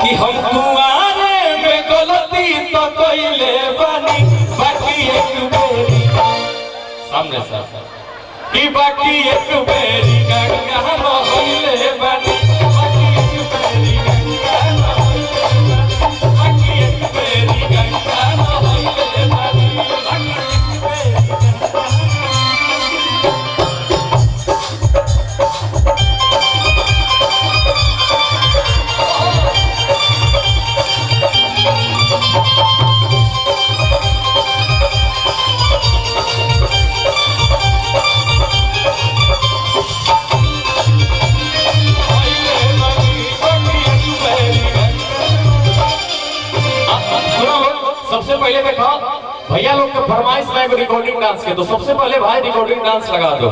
कि हम कुआरे में गलती तो कइले बानी बाकी एक बेरी सामने सर कि बाकी एक बेरी गंगा होइले बानी बाकी एक बेरी गंगा बाकी एक बेरी गंगा होइले बानी बाकी सबसे पहले देखो भैया लोग के फरमाइश में रिकॉर्डिंग डांस के तो सबसे पहले भाई रिकॉर्डिंग डांस लगा दो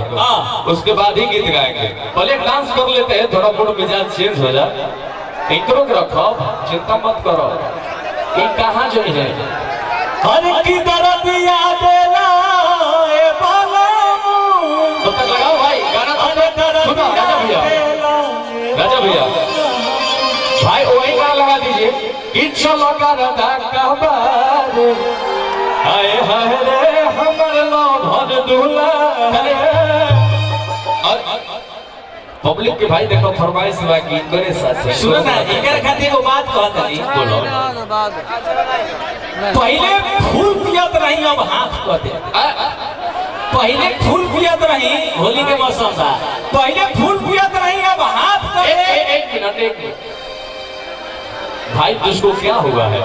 उसके बाद ही गीत गाएंगे पहले डांस कर लेते हैं थोड़ा मूड मिजाज चेंज हो जाए इंट्रो के रखो चिंता मत करो ये कहाँ जो है हर की दर्द याद लाए बालामू तो तक लगाओ भाई गाना सुनो राजा भैया भाई वही गाना लगा दीजिए कि चलो करदा कबारे हाय हाय रे हमर लोभर दुलारे और पब्लिक के भाई देखो फरमाइश बा कि करे साथ सुनो ना एकर खातिर एगो बात कहत हई बोलो पहले फूल पियत रही अब हाथ कहते पहले फूल पियत रही होली के मौसम बा पहले फूल पियत रही अब हाथ कहते एक मिनट भाई तुझको क्या हुआ है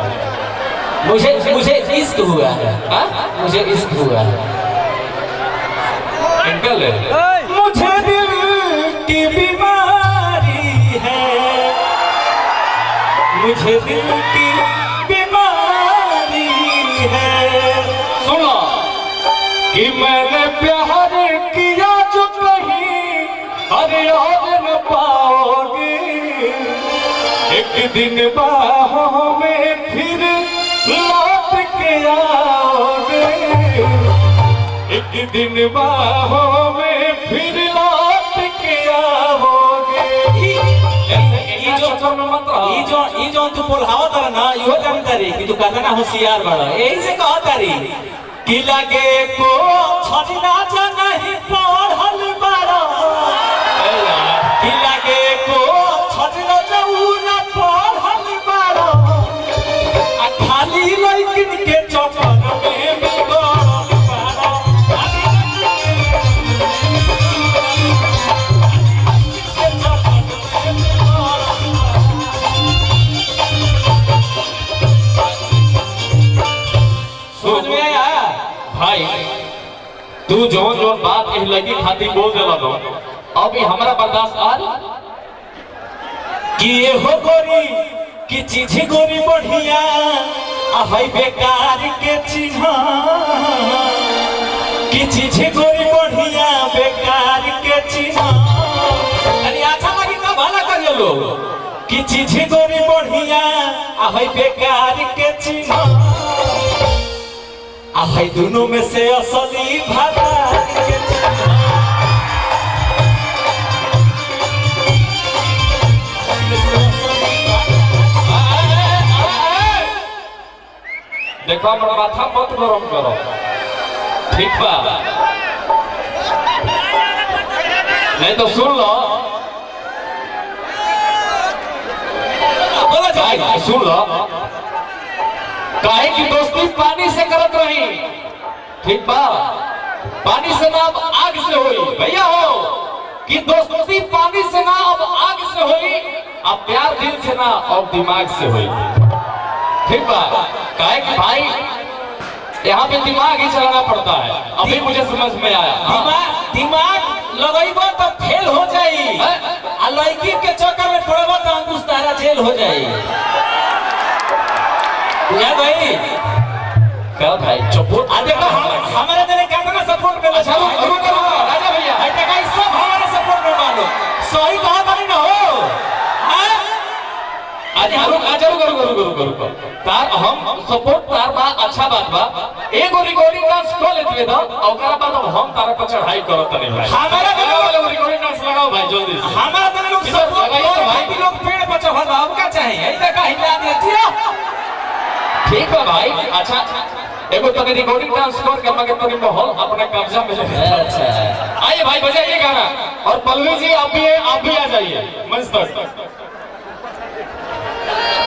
मुझे इश्क हुआ है मुझे इश्क हुआ है अंकल मुझे दिल की बीमारी है मुझे दिल की बीमारी है सुनो कि मैंने प्यार किया जो कहीं अरे और न पाओगे एक दिन बाहों में फिर लौट के आओगे एक दिन बाहों में फिर लौट के आओगे ये जो तू बोलहावत है ना यो जानकारी कि तू कहना होशियार बड़ा यही से कहतारी कि लगे को छजना नहीं पढ़ल बड़ा कि लगे को छजना जऊना पढ़ल बड़ा आ खाली लइकिन के चक्कर में बिगड़ल बड़ा समझ में आया भाई तू जो बात कह लगी खाती बोल देला लो अभी हमारा बर्दाश्त आज कि ये हो गोरी कि चीज गोरी बढ़िया आ है बेकार के चिन्ह कि चीज गोरी बढ़िया बेकार के चिन्ह अरे अच्छा लगी ना भला कर लो कि चीज गोरी बढ़िया आ है बेकार के चिन्ह आ है दोनों में से असली भतार के चिन्ह देखो अपना माथा मत गरम करो ठीक बा नहीं तो सुन लो बोला जाए सुन लो काहे की दोस्ती पानी से करत रही ठीक बा पानी से ना अब आग से हुई भैया हो कि दोस्ती पानी से ना अब आग से हुई अब प्यार दिल से ना अब दिमाग से हुई ठीक बा काहे कि भाई यहाँ पे दिमाग ही चलाना पड़ता है अभी मुझे समझ में आया दिमाग लगेगा तो फेल हो जाई आ लड़की के चक्कर में पड़ेगा तो अंकुश तारा जेल हो जाई बुझा भाई क्या भाई चुप आ देखो हमारे दिल कितना सपोर्ट में अच्छा राजा भैया सब हमारे सपोर्ट में मानो सही कहा था ना हो आज करू तार हम सपोर्ट तार बा अच्छा बात बा एगो रिकॉर्डिंग डांस कर लेते ना ओकरा बाद हम तारा पर चढ़ाई करत नहीं भाई हमारा वाला रिकॉर्डिंग डांस लगाओ भाई जल्दी हमारा तो लोग सब भाई लोग पेड़ पर चढ़ल अब का चाहिए ई देखा ही ठीक है भाई। अच्छा एगो तो रिकॉर्डिंग डांस कर के मगर तो माहौल अपने कब्जा में ले। अच्छा आइए भाई बजाइए गाना। और पल्लवी जी आप भी आ जाइए मंच पर।